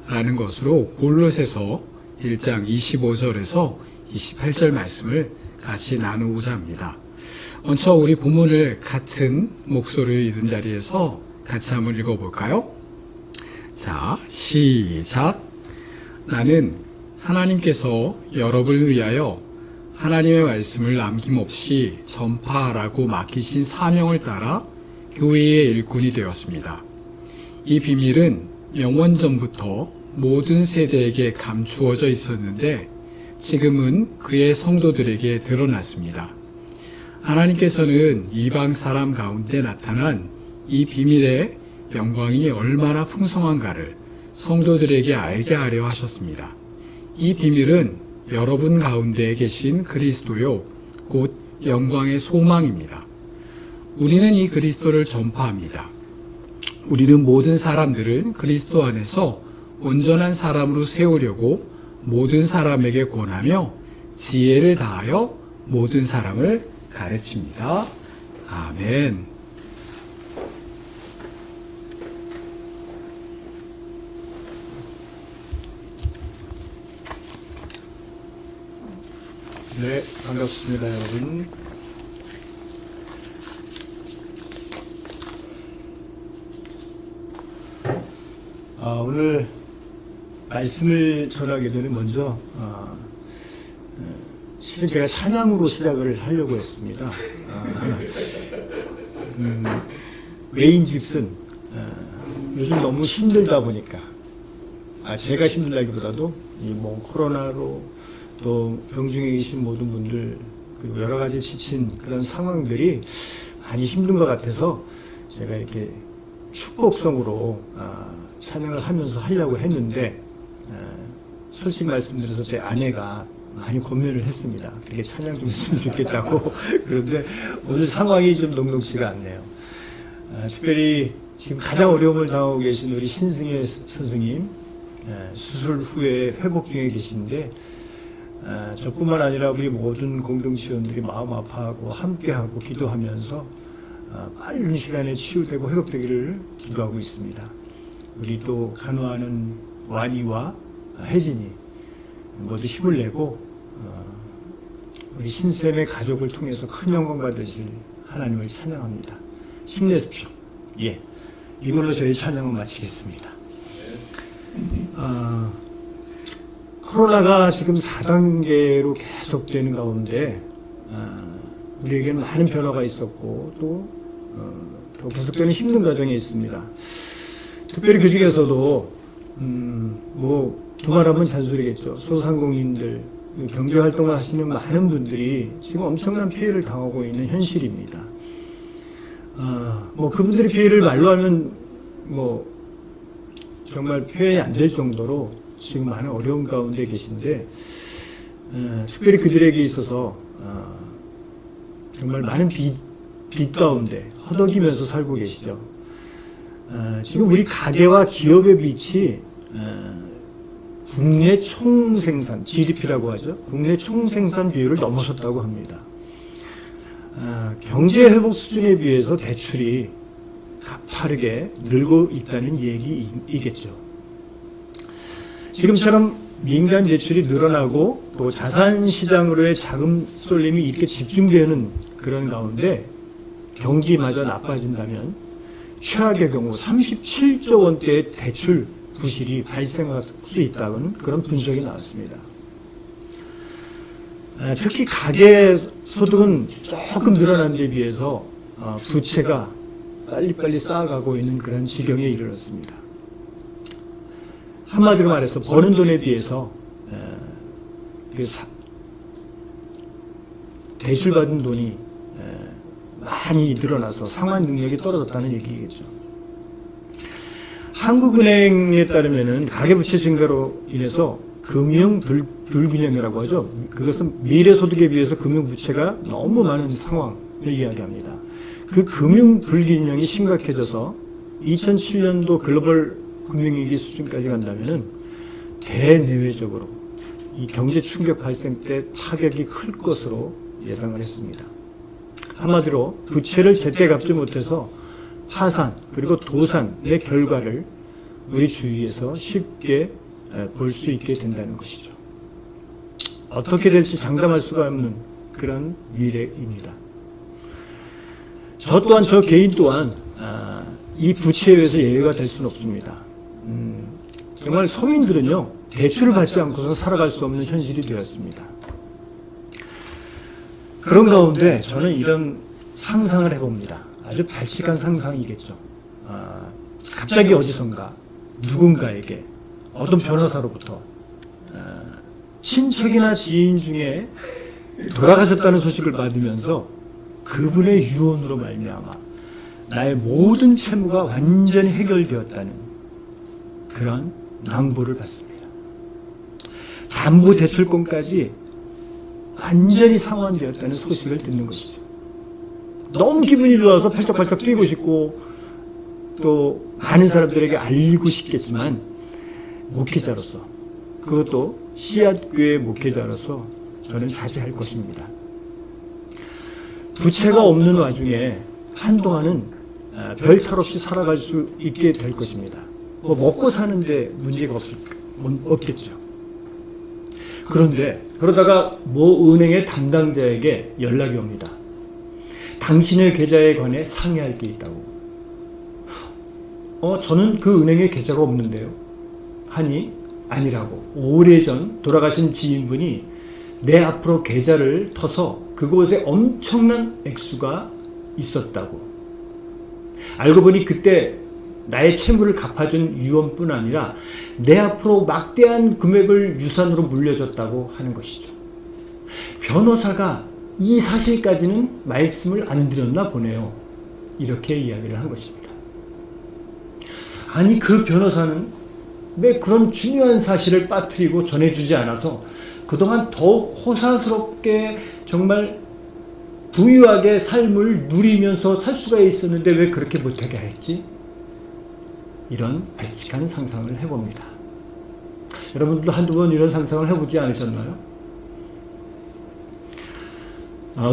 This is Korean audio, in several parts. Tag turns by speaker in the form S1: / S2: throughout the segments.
S1: 라는 것으로 골로새서 1장 25절에서 28절 말씀을 같이 나누고자 합니다. 먼저 우리 본문을 같은 목소리로 읽은 자리에서 같이 한번 읽어볼까요? 자, 시작. 나는 하나님께서 여러분을 위하여 하나님의 말씀을 남김없이 전파하라고 맡기신 사명을 따라 교회의 일꾼이 되었습니다. 이 비밀은 영원전부터 모든 세대에게 감추어져 있었는데 지금은 그의 성도들에게 드러났습니다. 하나님께서는 이방 사람 가운데 나타난 이 비밀의 영광이 얼마나 풍성한가를 성도들에게 알게 하려 하셨습니다. 이 비밀은 여러분 가운데 계신 그리스도요, 곧 영광의 소망입니다. 우리는 이 그리스도를 전파합니다. 우리는 모든 사람들을 그리스도 안에서 온전한 사람으로 세우려고 모든 사람에게 권하며 지혜를 다하여 모든 사람을 가르칩니다. 아멘.
S2: 네, 반갑습니다, 여러분. 오늘 말씀을 전하기 전에 먼저 실은 제가 찬양으로 시작을 하려고 했습니다. 왜인즉슨 요즘 너무 힘들다 보니까 제가 힘들다기보다도 코로나로 또 병중에 계신 모든 분들 그리고 여러 가지 지친 그런 상황들이 많이 힘든 것 같아서 제가 이렇게 축복성으로 찬양을 하면서 하려고 했는데 솔직히 말씀드려서 제 아내가 많이 고민을 했습니다. 그렇게 찬양 좀 했으면 좋겠다고. 그런데 오늘 상황이 좀 녹록지가 않네요. 특별히 지금 가장 어려움을 당하고 계신 우리 신승혜 선생님 수술 후에 회복 중에 계신데 저뿐만 아니라 우리 모든 공동지원들이 마음 아파하고 함께하고 기도하면서 빠른 시간에 치유되고 회복되기를 기도하고 있습니다. 우리 또 간호하는 완이와 혜진이 모두 힘을 내고 우리 신쌤의 가족을 통해서 큰 영광 받으실 하나님을 찬양합니다. 힘내십시오. 예, 이걸로 저희 찬양을 마치겠습니다. 코로나가 지금 4단계로 계속되는 가운데 우리에게는 많은 변화가 있었고 또 계속되는 힘든 과정이 있습니다. 특별히 그 중에서도 두말하면 잔소리겠죠. 소상공인들, 경제활동을 하시는 많은 분들이 지금 엄청난 피해를 당하고 있는 현실입니다. 그분들의 피해를 말로 하면 정말 표현이 안 될 정도로 지금 많은 어려움 가운데 계신데 특별히 그들에게 있어서 정말 많은 빚 가운데 허덕이면서 살고 계시죠. 지금 우리 가계와 기업의 빚이 국내 총생산, GDP라고 하죠. 국내 총생산 비율을 넘어섰다고 합니다. 경제 회복 수준에 비해서 대출이 가파르게 늘고 있다는 얘기이겠죠. 지금처럼 민간 대출이 늘어나고 또 자산 시장으로의 자금 쏠림이 이렇게 집중되는 그런 가운데 경기마저 나빠진다면 최악의 경우 37조 원대의 대출 부실이 발생할 수 있다는 그런 분석이 나왔습니다. 특히 가계 소득은 조금 늘어난 데 비해서 부채가 빨리빨리 쌓아가고 있는 그런 지경에 이르렀습니다. 한마디로 말해서 버는 돈에 비해서 대출받은 돈이 많이 늘어나서 상환 능력이 떨어졌다는 얘기겠죠. 한국은행에 따르면 가계부채 증가로 인해서 금융 불균형이라고 하죠. 그것은 미래소득에 비해서 금융부채가 너무 많은 상황을 이야기합니다. 그 금융 불균형이 심각해져서 2007년도 글로벌 금융위기 수준까지 간다면 대내외적으로 이 경제 충격 발생 때 타격이 클 것으로 예상을 했습니다. 한마디로 부채를 제때 갚지 못해서 파산 그리고 도산의 결과를 우리 주위에서 쉽게 볼 수 있게 된다는 것이죠. 어떻게 될지 장담할 수가 없는 그런 미래입니다. 저 또한 저 개인 또한 이 부채에 의해서 예외가 될 수는 없습니다. 정말 서민들은요 대출을 받지 않고서 살아갈 수 없는 현실이 되었습니다. 그런 가운데 저는 이런 상상을 해봅니다. 아주 발칙한 상상이겠죠. 갑자기 어디선가 누군가에게 어떤 변호사로부터 친척이나 지인 중에 돌아가셨다는 소식을 받으면서 그분의 유언으로 말미암아 나의 모든 채무가 완전히 해결되었다는 그런 낭보를 받습니다. 담보대출권까지 완전히 상환되었다는 소식을 듣는 것이죠. 너무 기분이 좋아서 팔짝팔짝 뛰고 싶고 또 많은 사람들에게 알리고 싶겠지만 목회자로서, 그것도 씨앗교회 목회자로서 저는 자제할 것입니다. 부채가 없는 와중에 한동안은 별 탈 없이 살아갈 수 있게 될 것입니다. 먹고 사는데 문제가 없겠죠. 그런데 그러다가 모 은행의 담당자에게 연락이 옵니다. 당신의 계좌에 관해 상의할 게 있다고. 저는 그 은행에 계좌가 없는데요. 하니 아니라고. 오래전 돌아가신 지인분이 내 앞으로 계좌를 터서 그곳에 엄청난 액수가 있었다고. 알고 보니 그때 나의 채무를 갚아준 유언뿐 아니라 내 앞으로 막대한 금액을 유산으로 물려줬다고 하는 것이죠. 변호사가 이 사실까지는 말씀을 안 드렸나 보네요. 이렇게 이야기를 한 것입니다. 아니 그 변호사는 왜 그런 중요한 사실을 빠뜨리고 전해주지 않아서 그동안 더욱 호사스럽게 정말 부유하게 삶을 누리면서 살 수가 있었는데 왜 그렇게 못하게 했지? 이런 발칙한 상상을 해봅니다. 여러분들도 한두 번 이런 상상을 해보지 않으셨나요?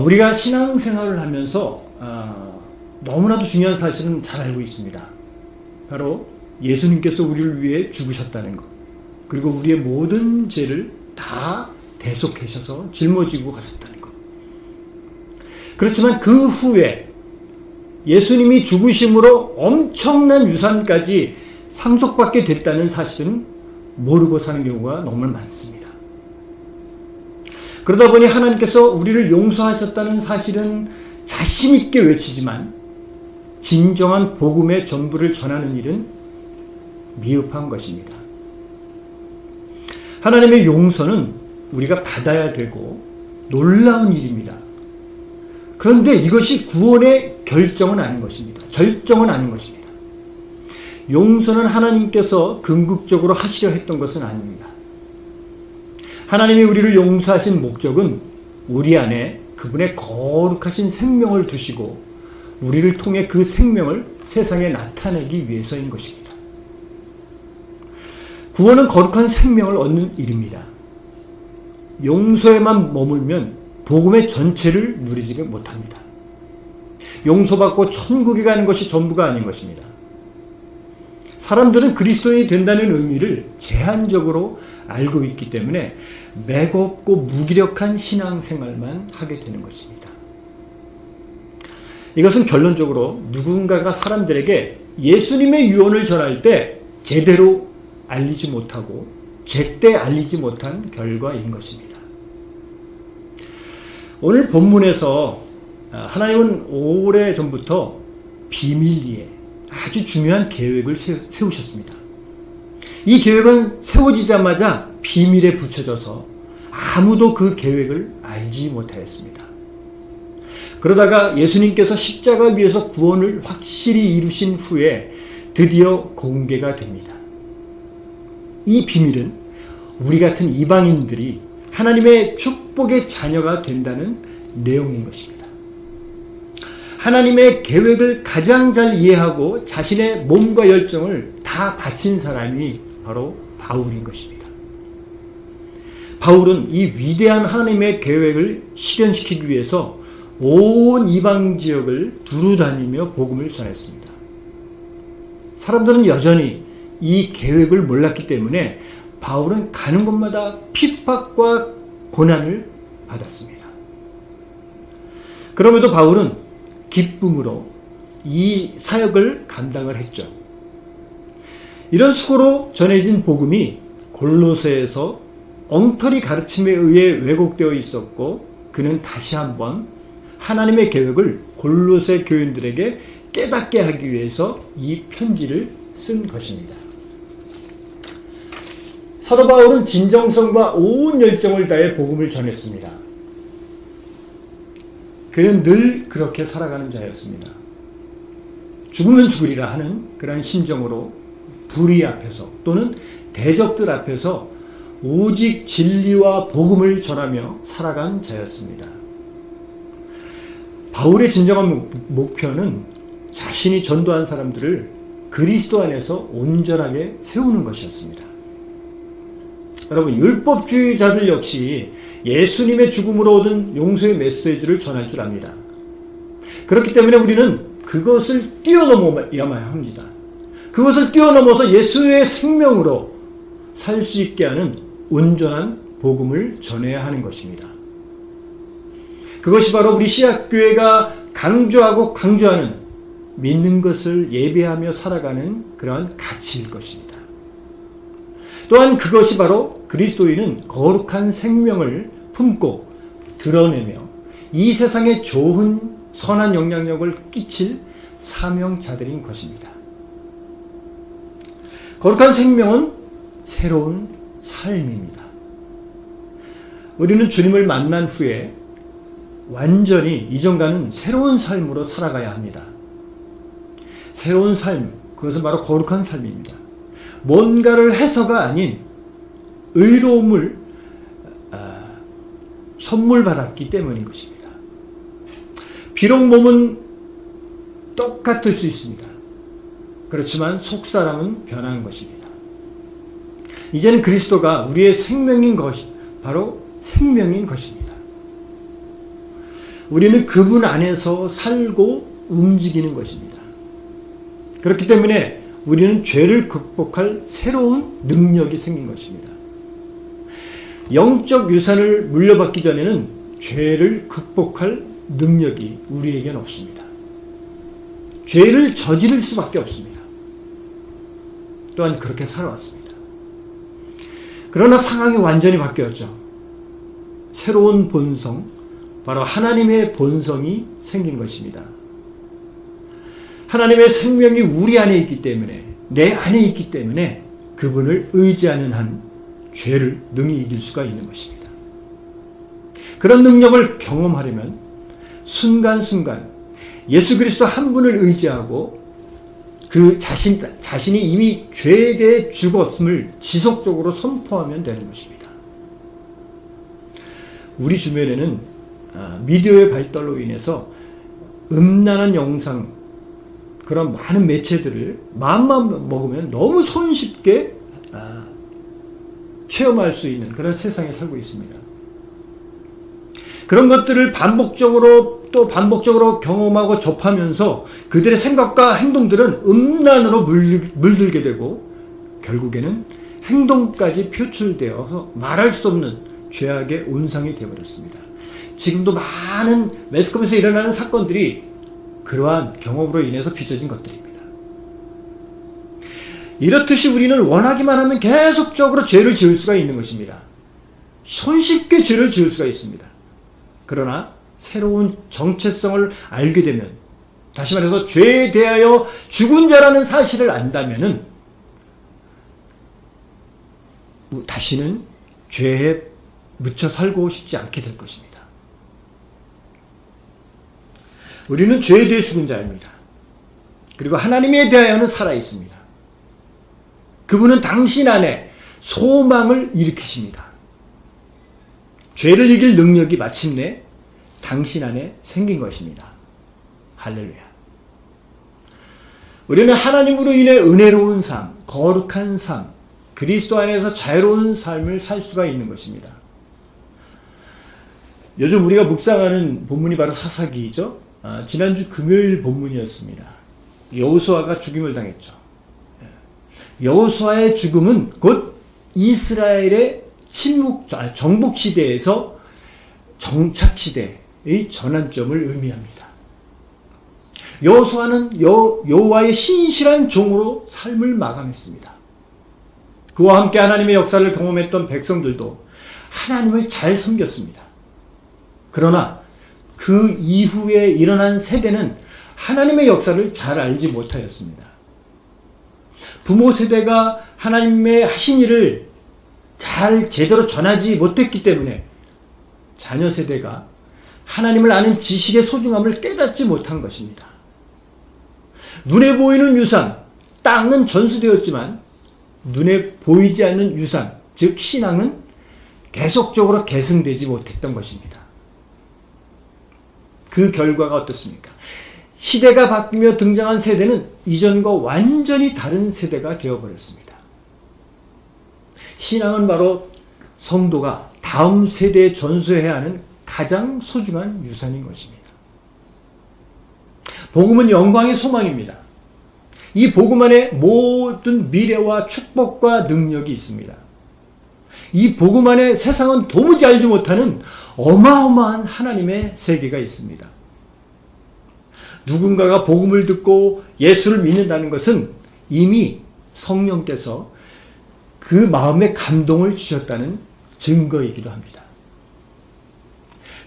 S2: 우리가 신앙생활을 하면서 너무나도 중요한 사실은 잘 알고 있습니다. 바로 예수님께서 우리를 위해 죽으셨다는 것, 그리고 우리의 모든 죄를 다 대속하셔서 짊어지고 가셨다는 것. 그렇지만 그 후에 예수님이 죽으심으로 엄청난 유산까지 상속받게 됐다는 사실은 모르고 사는 경우가 너무 많습니다. 그러다 보니 하나님께서 우리를 용서하셨다는 사실은 자신 있게 외치지만 진정한 복음의 전부를 전하는 일은 미흡한 것입니다. 하나님의 용서는 우리가 받아야 되고 놀라운 일입니다. 그런데 이것이 구원의 결정은 아닌 것입니다. 절정은 아닌 것입니다. 용서는 하나님께서 궁극적으로 하시려 했던 것은 아닙니다. 하나님이 우리를 용서하신 목적은 우리 안에 그분의 거룩하신 생명을 두시고 우리를 통해 그 생명을 세상에 나타내기 위해서인 것입니다. 구원은 거룩한 생명을 얻는 일입니다. 용서에만 머물면 복음의 전체를 누리지 못합니다. 용서받고 천국에 가는 것이 전부가 아닌 것입니다. 사람들은 그리스도인이 된다는 의미를 제한적으로 알고 있기 때문에 매겁고 무기력한 신앙생활만 하게 되는 것입니다. 이것은 결론적으로 누군가가 사람들에게 예수님의 유언을 전할 때 제대로 알리지 못하고 제때 알리지 못한 결과인 것입니다. 오늘 본문에서 하나님은 오래전부터 비밀리에 아주 중요한 계획을 세우셨습니다. 이 계획은 세워지자마자 비밀에 붙여져서 아무도 그 계획을 알지 못하였습니다. 그러다가 예수님께서 십자가 위에서 구원을 확실히 이루신 후에 드디어 공개가 됩니다. 이 비밀은 우리 같은 이방인들이 하나님의 축복의 자녀가 된다는 내용인 것입니다. 하나님의 계획을 가장 잘 이해하고 자신의 몸과 열정을 다 바친 사람이 바로 바울인 것입니다. 바울은 이 위대한 하나님의 계획을 실현시키기 위해서 온 이방 지역을 두루 다니며 복음을 전했습니다. 사람들은 여전히 이 계획을 몰랐기 때문에 바울은 가는 곳마다 핍박과 고난을 받았습니다. 그럼에도 바울은 기쁨으로 이 사역을 감당을 했죠. 이런 수고로 전해진 복음이 골로새에서 엉터리 가르침에 의해 왜곡되어 있었고, 그는 다시 한번 하나님의 계획을 골로새 교인들에게 깨닫게 하기 위해서 이 편지를 쓴 것입니다. 사도 바울은 진정성과 온 열정을 다해 복음을 전했습니다. 그는 늘 그렇게 살아가는 자였습니다. 죽으면 죽으리라 하는 그런 심정으로 불의 앞에서 또는 대적들 앞에서 오직 진리와 복음을 전하며 살아간 자였습니다. 바울의 진정한 목표는 자신이 전도한 사람들을 그리스도 안에서 온전하게 세우는 것이었습니다. 여러분, 율법주의자들 역시 예수님의 죽음으로 얻은 용서의 메시지를 전할 줄 압니다. 그렇기 때문에 우리는 그것을 뛰어넘어야만 합니다. 그것을 뛰어넘어서 예수의 생명으로 살 수 있게 하는 온전한 복음을 전해야 하는 것입니다. 그것이 바로 우리 씨앗교회가 강조하고 강조하는 믿는 것을 예배하며 살아가는 그러한 가치일 것입니다. 또한 그것이 바로 그리스도인은 거룩한 생명을 품고 드러내며 이 세상에 좋은 선한 영향력을 끼칠 사명자들인 것입니다. 거룩한 생명은 새로운 삶입니다. 우리는 주님을 만난 후에 완전히 이전과는 새로운 삶으로 살아가야 합니다. 새로운 삶, 그것은 바로 거룩한 삶입니다. 뭔가를 해서가 아닌 의로움을 선물 받았기 때문인 것입니다. 비록 몸은 똑같을 수 있습니다. 그렇지만 속사람은 변한 것입니다. 이제는 그리스도가 우리의 생명인 것이 바로 생명인 것입니다. 우리는 그분 안에서 살고 움직이는 것입니다. 그렇기 때문에 우리는 죄를 극복할 새로운 능력이 생긴 것입니다. 영적 유산을 물려받기 전에는 죄를 극복할 능력이 우리에겐 없습니다. 죄를 저지를 수밖에 없습니다. 또한 그렇게 살아왔습니다. 그러나 상황이 완전히 바뀌었죠. 새로운 본성, 바로 하나님의 본성이 생긴 것입니다. 하나님의 생명이 우리 안에 있기 때문에, 내 안에 있기 때문에 그분을 의지하는 한 죄를 능히 이길 수가 있는 것입니다. 그런 능력을 경험하려면 순간순간 예수 그리스도 한 분을 의지하고 그 자신이 이미 죄에 대해 죽었음을 지속적으로 선포하면 되는 것입니다. 우리 주변에는 미디어의 발달로 인해서 음란한 영상, 그런 많은 매체들을 마음만 먹으면 너무 손쉽게 체험할 수 있는 그런 세상에 살고 있습니다. 그런 것들을 반복적으로 경험하고 접하면서 그들의 생각과 행동들은 음란으로 물들게 되고 결국에는 행동까지 표출되어서 말할 수 없는 죄악의 온상이 되어버렸습니다. 지금도 많은 매스컴에서 일어나는 사건들이 그러한 경험으로 인해서 빚어진 것들입니다. 이렇듯이 우리는 원하기만 하면 계속적으로 죄를 지을 수가 있는 것입니다. 손쉽게 죄를 지을 수가 있습니다. 그러나 새로운 정체성을 알게 되면, 다시 말해서 죄에 대하여 죽은 자라는 사실을 안다면은 다시는 죄에 묻혀 살고 싶지 않게 될 것입니다. 우리는 죄에 대해 죽은 자입니다. 그리고 하나님에 대하여는 살아 있습니다. 그분은 당신 안에 소망을 일으키십니다. 죄를 이길 능력이 마침내 당신 안에 생긴 것입니다. 할렐루야. 우리는 하나님으로 인해 은혜로운 삶, 거룩한 삶, 그리스도 안에서 자유로운 삶을 살 수가 있는 것입니다. 요즘 우리가 묵상하는 본문이 바로 사사기이죠. 지난주 금요일 본문이었습니다. 여호수아가 죽임을 당했죠. 여호수아의 죽음은 곧 이스라엘의 정복 시대에서 정착 시대의 전환점을 의미합니다. 여호수아는 여호와의 신실한 종으로 삶을 마감했습니다. 그와 함께 하나님의 역사를 경험했던 백성들도 하나님을 잘 섬겼습니다. 그러나 그 이후에 일어난 세대는 하나님의 역사를 잘 알지 못하였습니다. 부모 세대가 하나님의 하신 일을 잘 제대로 전하지 못했기 때문에 자녀 세대가 하나님을 아는 지식의 소중함을 깨닫지 못한 것입니다. 눈에 보이는 유산, 땅은 전수되었지만 눈에 보이지 않는 유산, 즉 신앙은 계속적으로 계승되지 못했던 것입니다. 그 결과가 어떻습니까? 시대가 바뀌며 등장한 세대는 이전과 완전히 다른 세대가 되어버렸습니다. 신앙은 바로 성도가 다음 세대에 전수해야 하는 가장 소중한 유산인 것입니다. 복음은 영광의 소망입니다. 이 복음 안에 모든 미래와 축복과 능력이 있습니다. 이 복음 안에 세상은 도무지 알지 못하는 어마어마한 하나님의 세계가 있습니다. 누군가가 복음을 듣고 예수를 믿는다는 것은 이미 성령께서 그 마음에 감동을 주셨다는 증거이기도 합니다.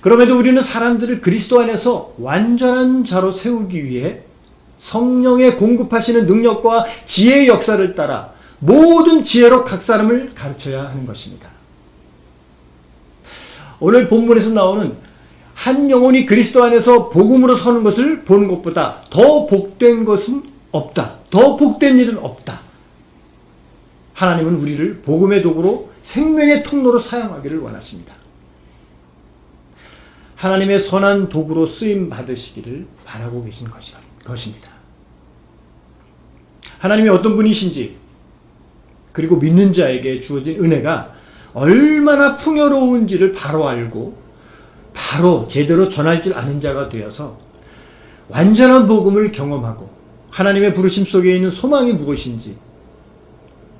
S2: 그럼에도 우리는 사람들을 그리스도 안에서 완전한 자로 세우기 위해 성령의 공급하시는 능력과 지혜의 역사를 따라 모든 지혜로 각 사람을 가르쳐야 하는 것입니다. 오늘 본문에서 나오는 한 영혼이 그리스도 안에서 복음으로 서는 것을 보는 것보다 더 복된 것은 없다. 더 복된 일은 없다. 하나님은 우리를 복음의 도구로 생명의 통로로 사용하기를 원하십니다. 하나님의 선한 도구로 쓰임 받으시기를 바라고 계신 것입니다. 하나님이 어떤 분이신지, 그리고 믿는 자에게 주어진 은혜가 얼마나 풍요로운지를 바로 알고 바로 제대로 전할 줄 아는 자가 되어서 완전한 복음을 경험하고 하나님의 부르심 속에 있는 소망이 무엇인지,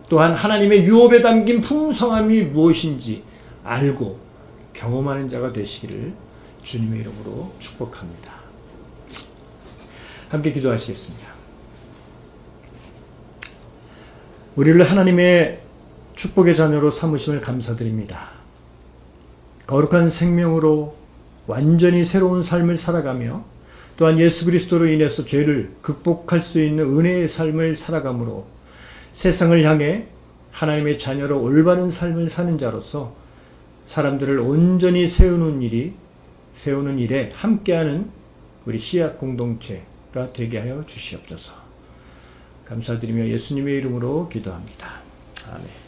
S2: 또한 하나님의 유업에 담긴 풍성함이 무엇인지 알고 경험하는 자가 되시기를 주님의 이름으로 축복합니다. 함께 기도하시겠습니다. 우리를 하나님의 축복의 자녀로 삼으심을 감사드립니다. 거룩한 생명으로 완전히 새로운 삶을 살아가며 또한 예수 그리스도로 인해서 죄를 극복할 수 있는 은혜의 삶을 살아감으로 세상을 향해 하나님의 자녀로 올바른 삶을 사는 자로서 사람들을 온전히 세우는 일에 함께하는 우리 씨앗 공동체가 되게 하여 주시옵소서. 감사드리며 예수님의 이름으로 기도합니다. 아멘.